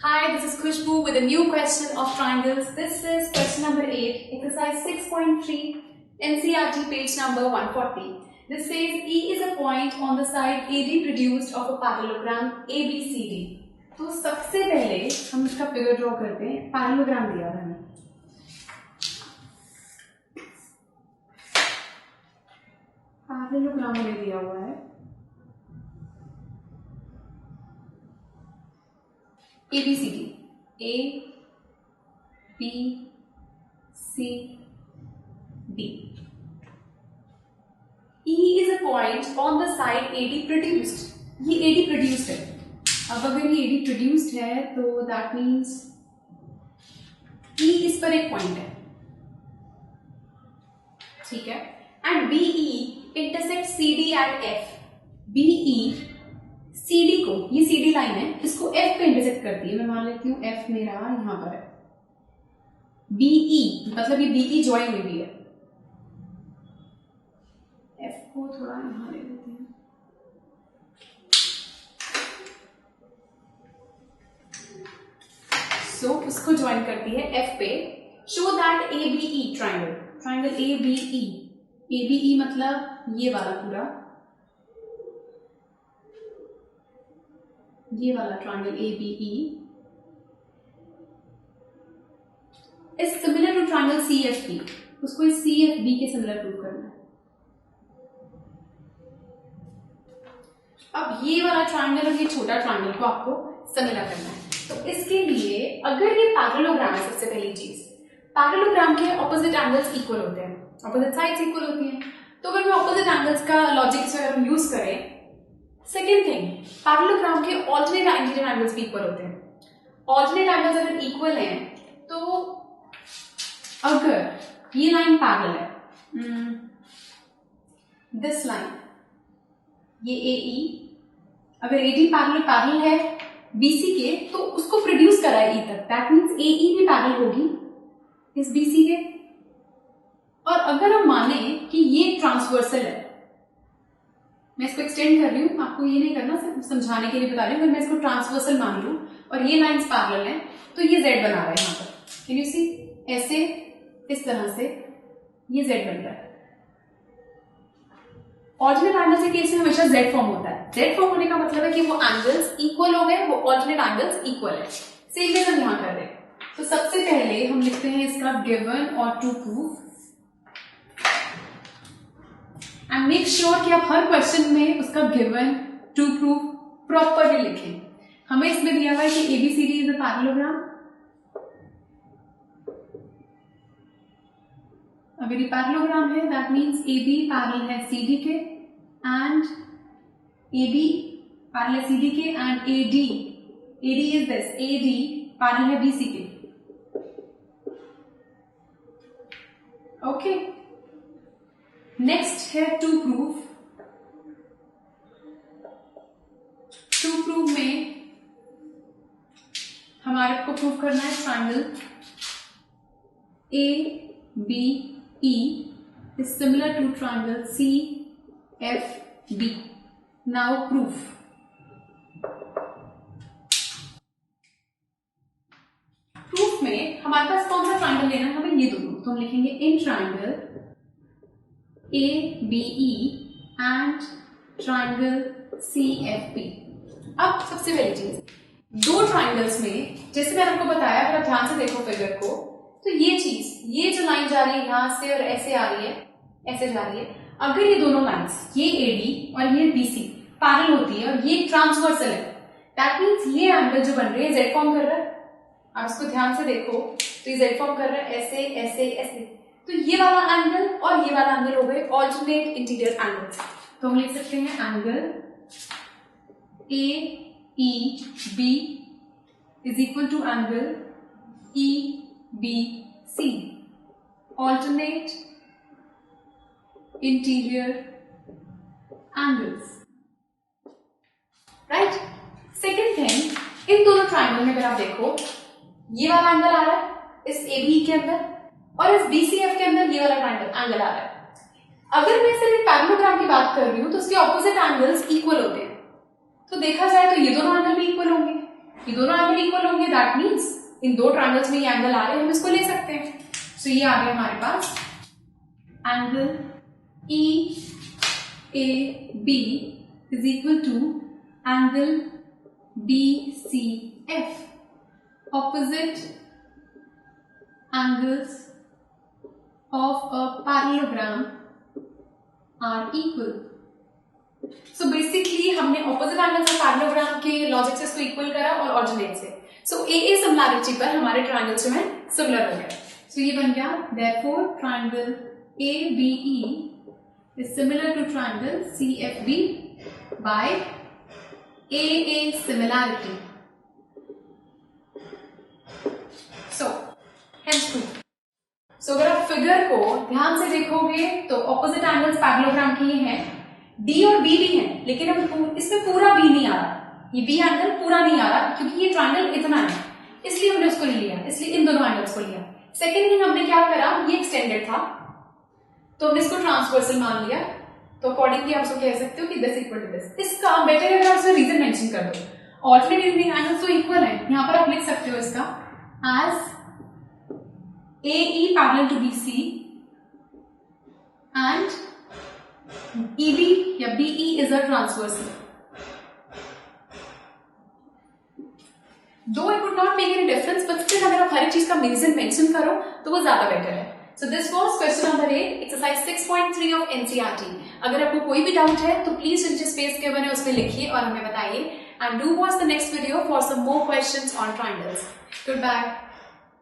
Hi, this is Khushbu with a new question of triangles. This is question number 8, exercise 6.3, NCERT page number 140. This says E is a point on the side AD produced of a parallelogram ABCD. तो सबसे पहले हम इसका figure draw करते हैं. Parallelogram दिया है हमें. पैरेललोग्राम में दिया हुआ है ABCD. A, B, C, D. E is a point on the side AD produced. ये AD produced है. अब अगर ये AD produced है तो that means E इस पर एक पॉइंट है, ठीक है. And BE intersect CD at F. BE CD को, ये CD लाइन है, इसको F पे इंटरसेक्ट करती है. मैं मान लेती हूँ F मेरा यहां पर है. BE मतलब ये BE ज्वाइन हुई भी है. F को थोड़ा यहां ले लेते हैं. सो उसको ज्वाइन करती है F पे. Show that ABE triangle ABE मतलब ये वाला पूरा, ये वाला triangle ABE is similar to triangle CFB. उसको इस CFB के सिमिलर प्रूव करना है. अब ये वाला ट्राइंगल और ये छोटा ट्राइंगल को आपको सिमिलर करना है. तो इसके लिए अगर ये पैरेललोग्राम है, सबसे पहली चीज, पैरेललोग्राम के ऑपोजिट एंगल्स इक्वल होते हैं, ऑपोजिट साइड्स इक्वल होती हैं. तो अगर मैं ऑपोजिट एंगल्स का लॉजिक से अगर हम यूज करें. सेकेंड थिंग, पैरेललोग्राम के ऑल्टरनेट इंटीरियर एंगल्स भी इक्वल होते हैं. ऑल्टरनेट एंगल्स अगर इक्वल हैं तो अगर ये लाइन पैरेलल है, दिस लाइन, ये AE, अगर AD पैरेलल है BC के तो उसको प्रोड्यूस करा है E तक. दैट मीन्स AE भी पैरेलल होगी इस BC के. और अगर हम माने कि ये ट्रांसवर्सल है, मैं इसको एक्सटेंड कर रही हूँ, आपको ये नहीं करना, सिर्फ समझाने के लिए बता रही हूँ. अगर मैं इसको ट्रांसवर्सल मान लूं और ये लाइंस पैरेलल हैं तो ये Z बना रहा है यहाँ पर. Can you see? ऐसे इस तरह से ये Z बन रहा है. ऑल्टरनेट एंगल्स के केस में हमेशा Z फॉर्म होता है. Z फॉर्म होने का मतलब है कि वो एंगल्स इक्वल हो गए, वो ऑल्टरनेट एंगल्स इक्वल है. सेम वे हम यहां कर रहे हैं. तो सबसे पहले हम लिखते हैं इसका गिवन और to proof. And make sure कि आप हर क्वेश्चन में उसका गिवन टू प्रूफ प्रॉपरली लिखें. हमें इसमें दिया हुआ है कि ABCD इज अ पैरेललोग्राम. अगर ये पैरेललोग्राम है दैट मीन्स AB पैरेलल है CD के, एंड AB पैरेलल है CD के, and AD is this, AD parallel है BC के. ओके, नेक्स्ट है टू प्रूफ. टू प्रूफ में हमारे को प्रूव करना है triangle ABE is similar to triangle CFB. Now proof. Proof में हमारे पास कौन सा ट्राइंगल लेना है, हमें ये दो. तो हम लिखेंगे in triangle ABE and triangle CFB. अब सबसे पहली चीज, दो ट्राइंगल्स में जैसे मैंने आपको बताया, अगर आप ध्यान से देखो फिगर को, तो ये चीज, ये जो लाइन जा रही है यहां से और ऐसे आ रही है, ऐसे जा रही है. अगर ये दोनों लाइंस, ये AD और ये BC पैरेलल होती है और ये ट्रांसवर्सल है, दैट मीन्स ये एंगल जो बन रही है Z फॉर्म कर रहा है. आप इसको ध्यान से देखो तो ये Z फॉर्म कर रहा है, ऐसे ऐसे ऐसे. तो ये वाला एंगल और ये वाला एंगल हो गए ऑल्टरनेट इंटीरियर एंगल्स. तो हम लिख सकते हैं angle AEB is equal to angle EBC, alternate interior angles. Right. Second thing, इन दोनों ट्राइंगल में अगर आप देखो, ये वाला एंगल आ रहा है इस ABE के अंदर और इस BCF के अंदर ये वाला ट्राइंगल एंगल आ रहा है. अगर मैं सिर्फ पैरेललोग्राम की बात कर रही हूं तो उसके ऑपोजिट एंगल्स इक्वल होते हैं. तो देखा जाए तो ये दोनों एंगल भी इक्वल होंगे. ये दोनों एंगल इक्वल होंगे, दैट मीन्स इन दो ट्राइंगल्स में ये एंगल आ रहे हैं, हम इसको ले सकते हैं। सो ये आ गया हमारे पास angle EAB is equal to angle BCF. Opposite angles of a parallelogram are equal. So basically हमने opposite angles of parallelogram के लॉजिक से इसको इक्वल करा और ऑर्डिनेट से। So AA सिमिलैरिटी पर हमारे ट्राइंगल जो है सिमिलर हो गया। So ये बन गया therefore triangle ABE is similar to triangle CFB by AA similarity. So hence proof. So अगर आप फिगर को ध्यान से देखोगे तो ऑपोजिट एंगल्स पैरेललोग्राम के ये हैं, D और B भी हैं, लेकिन अब इसमें पूरा B नहीं आ रहा, ये B एंगल पूरा नहीं आ रहा क्योंकि ये ट्राइंगल इतना है, इसलिए हमने उसको ले लिया, इसलिए इन दोनों एंगल्स को लिया। सेकेंड थिंग हमने क्या करा, ये एक्सटेंडेड था तो हमने इसको ट्रांसवर्सल मान लिया, तो अकॉर्डिंगली आप उसको कह सकते हो कि दिस इक्वल टू दिस। इसका बेटर है अगर आप उसका रीजन मेंशन कर दो, ऑल्टरनेटिव एंगल्स तो इक्वल है, यहां पर आप लिख सकते हो इसका as AE parallel to BC and EB या BE is a transversal. Though it would not make any difference, but still अगर आप हर एक चीज का रीजन मेंशन करो तो वो ज्यादा बेटर है। So this was question number 8, exercise 6.3 of NCERT. अगर आपको कोई भी डाउट है तो प्लीज नीचे स्पेस के बने उसमें लिखिए और हमें बताइए, and do watch the next video for some more questions on triangles. Goodbye.